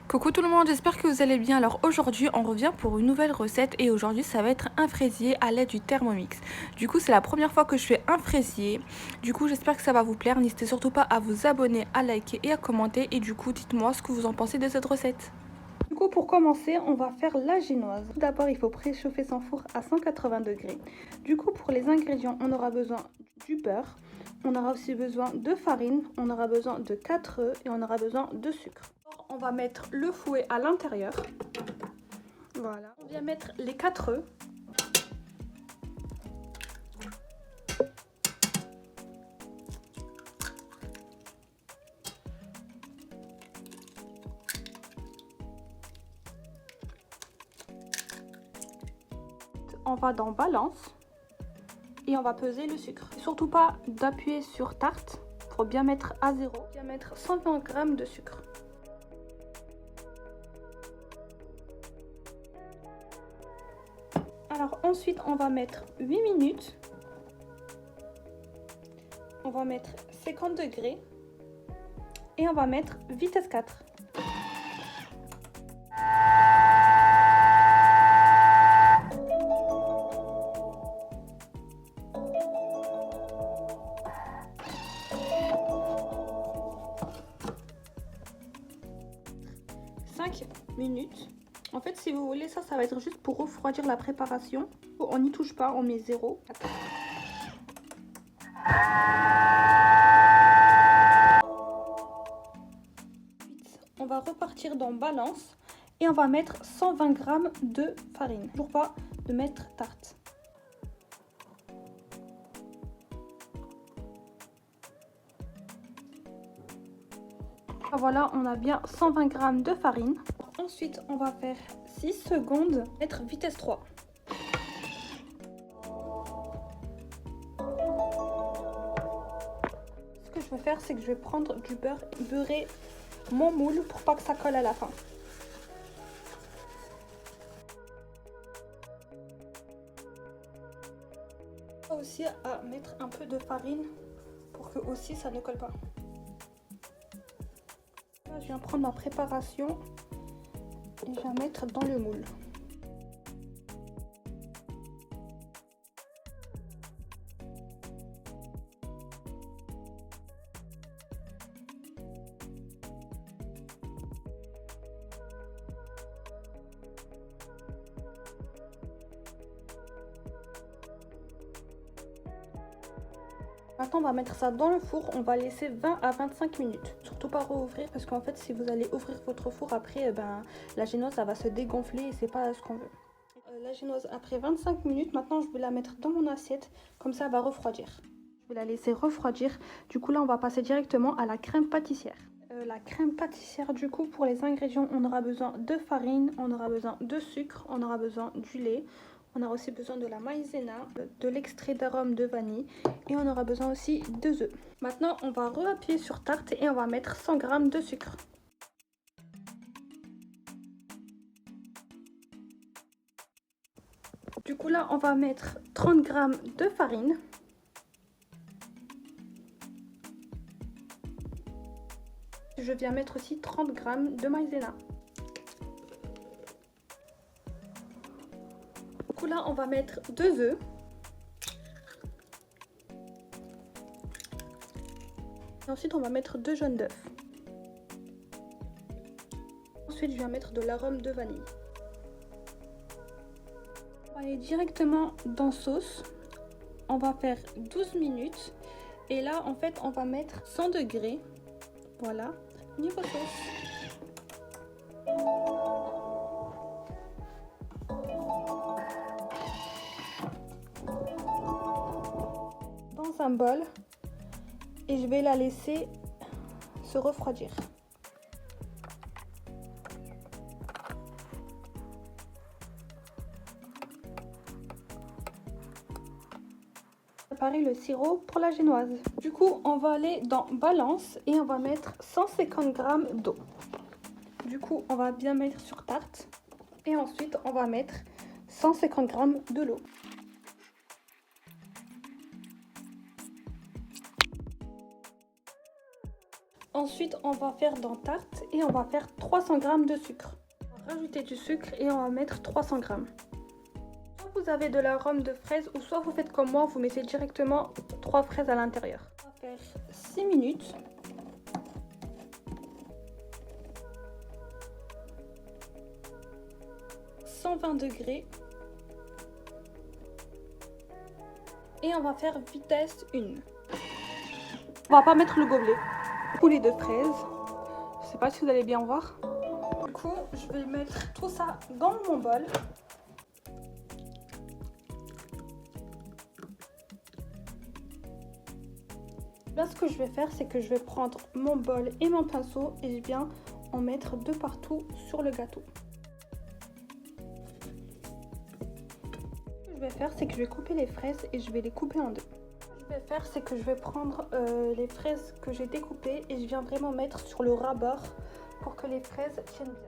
Coucou tout le monde, j'espère que vous allez bien. Alors aujourd'hui on revient pour une nouvelle recette et aujourd'hui ça va être un fraisier à l'aide du Thermomix. Du coup c'est la première fois que je fais un fraisier, du coup j'espère que ça va vous plaire. N'hésitez surtout pas à vous abonner, à liker et à commenter et du coup dites-moi ce que vous en pensez de cette recette. Du coup pour commencer on va faire la génoise. Tout d'abord il faut préchauffer son four à 180 degrés. Du coup pour les ingrédients on aura besoin du beurre, on aura aussi besoin de farine, on aura besoin de 4 œufs et on aura besoin de sucre. On va mettre le fouet à l'intérieur. Voilà. On vient mettre les 4 œufs. On va dans balance et on va peser le sucre. Surtout pas d'appuyer sur tarte. Il faut bien mettre à 0. Bien mettre 120 g de sucre. Alors ensuite on va mettre 8 minutes. On va mettre 50 degrés. Et on va mettre vitesse 4. Minutes. En fait si vous voulez ça va être juste pour refroidir la préparation. On n'y touche pas, on met 0. On va repartir dans balance et on va mettre 120 g de farine. Toujours pas de mettre tarte. Voilà, on a bien 120 g de farine. Ensuite, on va faire 6 secondes, mettre vitesse 3. Ce que je vais faire, c'est que je vais prendre du beurre et beurrer mon moule pour pas que ça colle à la fin. On va aussi à mettre un peu de farine pour que aussi ça ne colle pas. Là, je viens prendre ma préparation et je vais mettre dans le moule. Maintenant on va mettre ça dans le four, on va laisser 20 à 25 minutes. Surtout pas rouvrir parce qu'en fait si vous allez ouvrir votre four après, la génoise ça va se dégonfler et c'est pas ce qu'on veut. La génoise après 25 minutes, maintenant je vais la mettre dans mon assiette, comme ça elle va refroidir. Je vais la laisser refroidir, du coup là on va passer directement à la crème pâtissière. La crème pâtissière du coup pour les ingrédients on aura besoin de farine, on aura besoin de sucre, on aura besoin du lait. On aura aussi besoin de la maïzena, de l'extrait d'arôme de vanille et on aura besoin aussi de œufs. Maintenant, on va re-appuyer sur tarte et on va mettre 100 g de sucre. Du coup là, on va mettre 30 g de farine. Je viens mettre aussi 30 g de maïzena. Du coup là on va mettre 2 œufs. Et ensuite on va mettre 2 jaunes d'œufs. Ensuite je vais mettre de l'arôme de vanille. On va aller directement dans sauce. On va faire 12 minutes. Et là en fait on va mettre 100 degrés. Voilà, niveau sauce. Dans un bol et je vais la laisser se refroidir. Préparer le sirop pour la génoise. Du coup, on va aller dans balance et on va mettre 150 g d'eau. Du coup, on va bien mettre sur tarte et ensuite on va mettre 150 g de l'eau. Ensuite, on va faire dans tarte et on va faire 300 g de sucre. On va rajouter du sucre et on va mettre 300 g. Soit vous avez de l'arôme de fraise ou soit vous faites comme moi, vous mettez directement 3 fraises à l'intérieur. On va faire 6 minutes. « 120 degrés. Et on va faire vitesse 1. On va pas mettre le gobelet. Coulis de fraises. Je sais pas si vous allez bien voir. Du coup, je vais mettre tout ça dans mon bol. Là, ce que je vais faire, c'est que je vais prendre mon bol et mon pinceau et je vais bien en mettre de partout sur le gâteau. Ce que je vais faire, c'est que je vais couper les fraises et je vais les couper en deux. Ce que je vais faire, c'est que je vais prendre les fraises que j'ai découpées et je viens vraiment mettre sur le ras-bord pour que les fraises tiennent bien.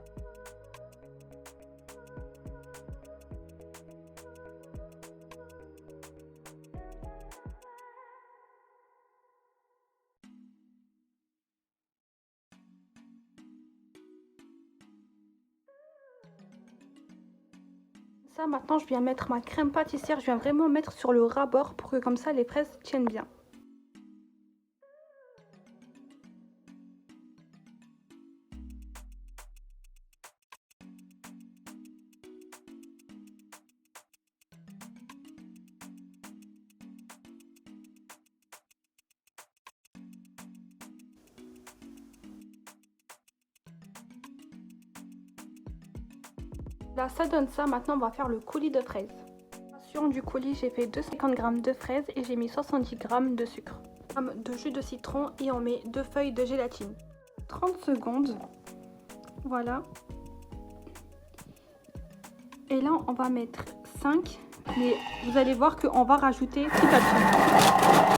Ça, maintenant, je viens mettre ma crème pâtissière. Je viens vraiment mettre sur le ras-bord pour que comme ça, les fraises tiennent bien. Là, ça donne ça. Maintenant, on va faire le coulis de fraises. Sur du coulis, j'ai fait 250 g de fraises et j'ai mis 70 g de sucre. De jus de citron et on met 2 feuilles de gélatine. 30 secondes. Voilà. Et là, on va mettre 5. Mais vous allez voir qu'on va rajouter petit à petit.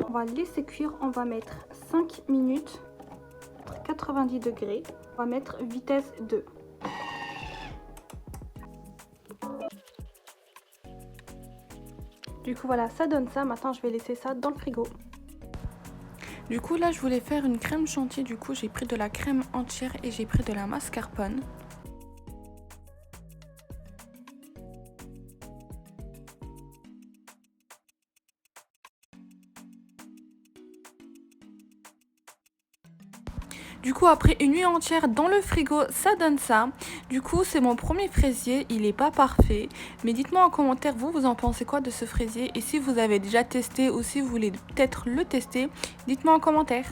On va laisser cuire, on va mettre 5 minutes, 90 degrés. On va mettre vitesse 2. Du coup voilà, ça donne ça. Maintenant je vais laisser ça dans le frigo. Du coup là je voulais faire une crème chantilly, du coup j'ai pris de la crème entière et j'ai pris de la mascarpone. Du coup après une nuit entière dans le frigo, ça donne ça. Du coup c'est mon premier fraisier, il est pas parfait. Mais dites-moi en commentaire vous en pensez quoi de ce fraisier. Et si vous avez déjà testé ou si vous voulez peut-être le tester, dites-moi en commentaire.